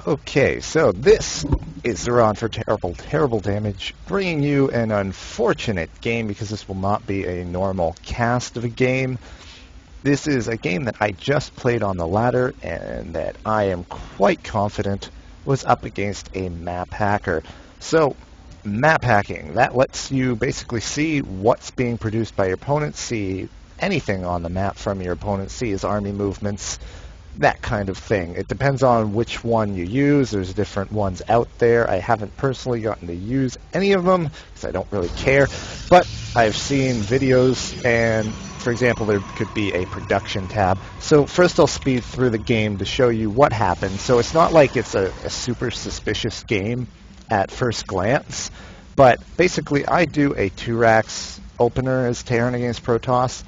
Okay, so this is Zeron for Terrible, Terrible Damage, bringing you an unfortunate game because this will not be a normal cast of a game. This is a game that I just played on the ladder and that I am quite confident was up against a map hacker. So, map hacking, that lets you basically see what's being produced by your opponent, see anything on the map from your opponent, see his army movements, that kind of thing. It depends on which one you use. There's different ones out there. I haven't personally gotten to use any of them because I don't really care, but I've seen videos, and for example, there could be a production tab. So first I'll speed through the game to show you what happened. So it's not like it's a super suspicious game at first glance, but basically I do a 2-Rax opener as Terran against Protoss.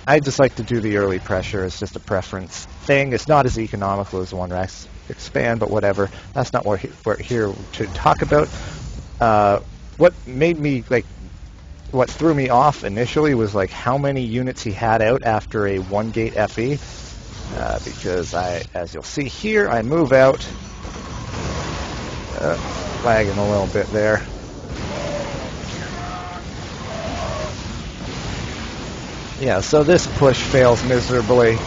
I just like to do the early pressure. It's just a preference thing. It's not as economical as 1-Rax expand, but whatever. That's not what we're here to talk about. What made me, what threw me off initially was how many units he had out after a 1-gate FE. Because as you'll see here, I move out. Lagging a little bit there. Yeah, so this push fails miserably.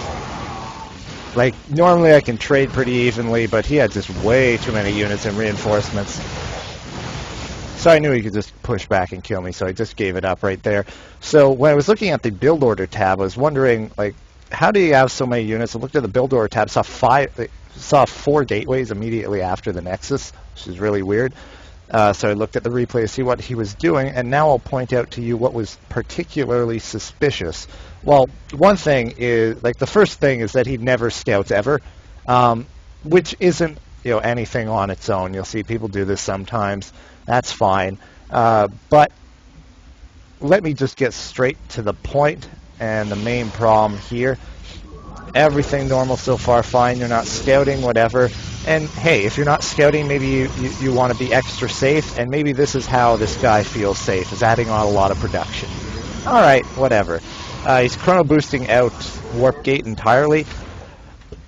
Normally I can trade pretty evenly, but he had just way too many units and reinforcements. So I knew he could just push back and kill me, so I just gave it up right there. So when I was looking at the build order tab, I was wondering, how do you have so many units? I looked at the build order tab, saw 4 gateways immediately after the Nexus, which is really weird. So I looked at the replay to see what he was doing, and now I'll point out to you what was particularly suspicious. Well, one thing is, the first thing is that he never scouts ever, which isn't, anything on its own. You'll see people do this sometimes. That's fine. But let me just get straight to the point, and the main problem here. Everything normal so far, fine. You're not scouting, whatever. And hey, if you're not scouting, maybe you want to be extra safe, and maybe this is how this guy feels safe, is adding on a lot of production. Alright, whatever. He's chrono boosting out Warp Gate entirely.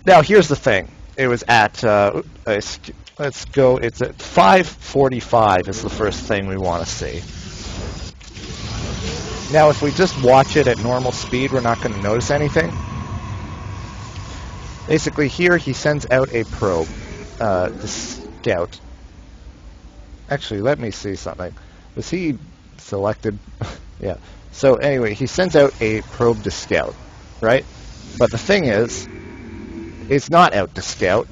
Now, here's the thing. It was at, let's go, it's at 5:45 is the first thing we want to see. Now, if we just watch it at normal speed, we're not going to notice anything. Basically, here he sends out a probe to scout. Actually, let me see something. Was he selected? Yeah. So anyway, he sends out a probe to scout, right? But the thing is, it's not out to scout.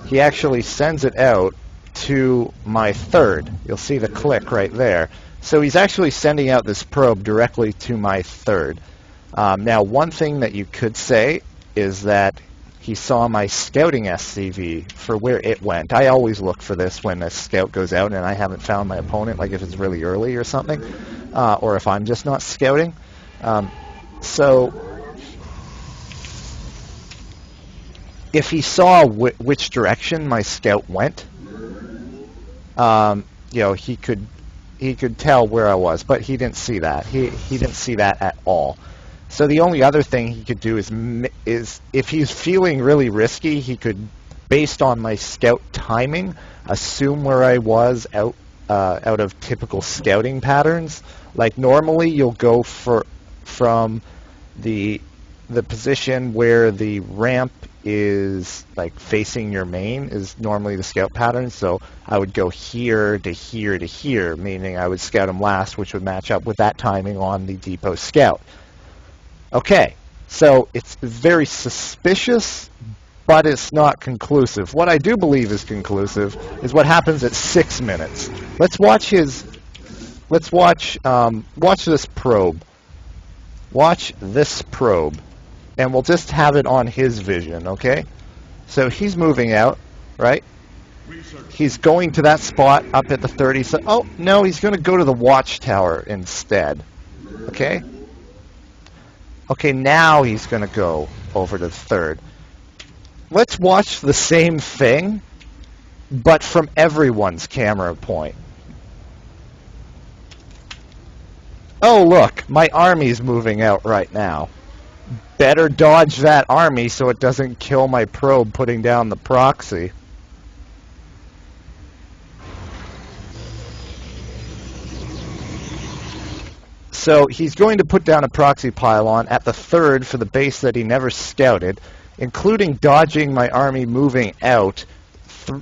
He actually sends it out to my 3rd. You'll see the click right there. So he's actually sending out this probe directly to my 3rd. Now, one thing that you could say is that he saw my scouting SCV for where it went. I always look for this when a scout goes out and I haven't found my opponent, if it's really early or something, or if I'm just not scouting. So if he saw which direction my scout went, he could tell where I was, but he didn't see that. He didn't see that at all. So the only other thing he could do is if he's feeling really risky, he could, based on my scout timing, assume where I was out of typical scouting patterns. Normally you'll go from the position where the ramp is facing your main is normally the scout pattern. So I would go here to here to here, meaning I would scout him last, which would match up with that timing on the depot scout. Okay, so it's very suspicious, but it's not conclusive. What I do believe is conclusive is what happens at 6 minutes. Let's watch watch this probe. Watch this probe, and we'll just have it on his vision, okay? So he's moving out, right? He's going to that spot up at the 30. So, oh, no, he's going to go to the watchtower instead, okay? Okay, now he's going to go over to the 3rd. Let's watch the same thing, but from everyone's camera point. Oh, look, my army's moving out right now. better dodge that army so it doesn't kill my probe putting down the proxy. So he's going to put down a proxy pylon at the 3rd for the base that he never scouted, including dodging my army moving out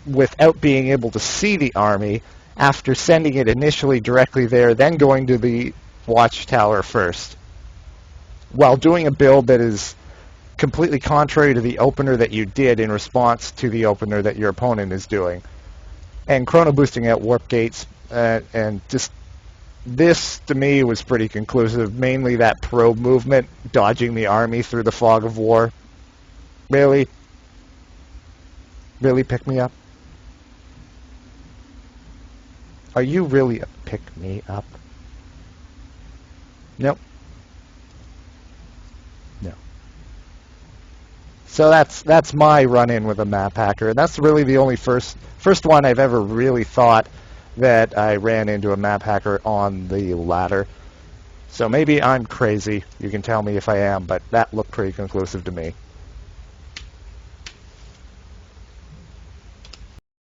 without being able to see the army after sending it initially directly there, then going to the watchtower first, while doing a build that is completely contrary to the opener that you did in response to the opener that your opponent is doing. And chrono boosting out warp gates, and just this, to me, was pretty conclusive. Mainly that probe movement, dodging the army through the fog of war. Really? Really pick me up? Are you really a pick me up? Nope. No. So that's my run-in with a Maphacker, and that's really the only first one I've ever really thought that I ran into a Maphacker on the ladder. So maybe I'm crazy. You can tell me if I am, but that looked pretty conclusive to me.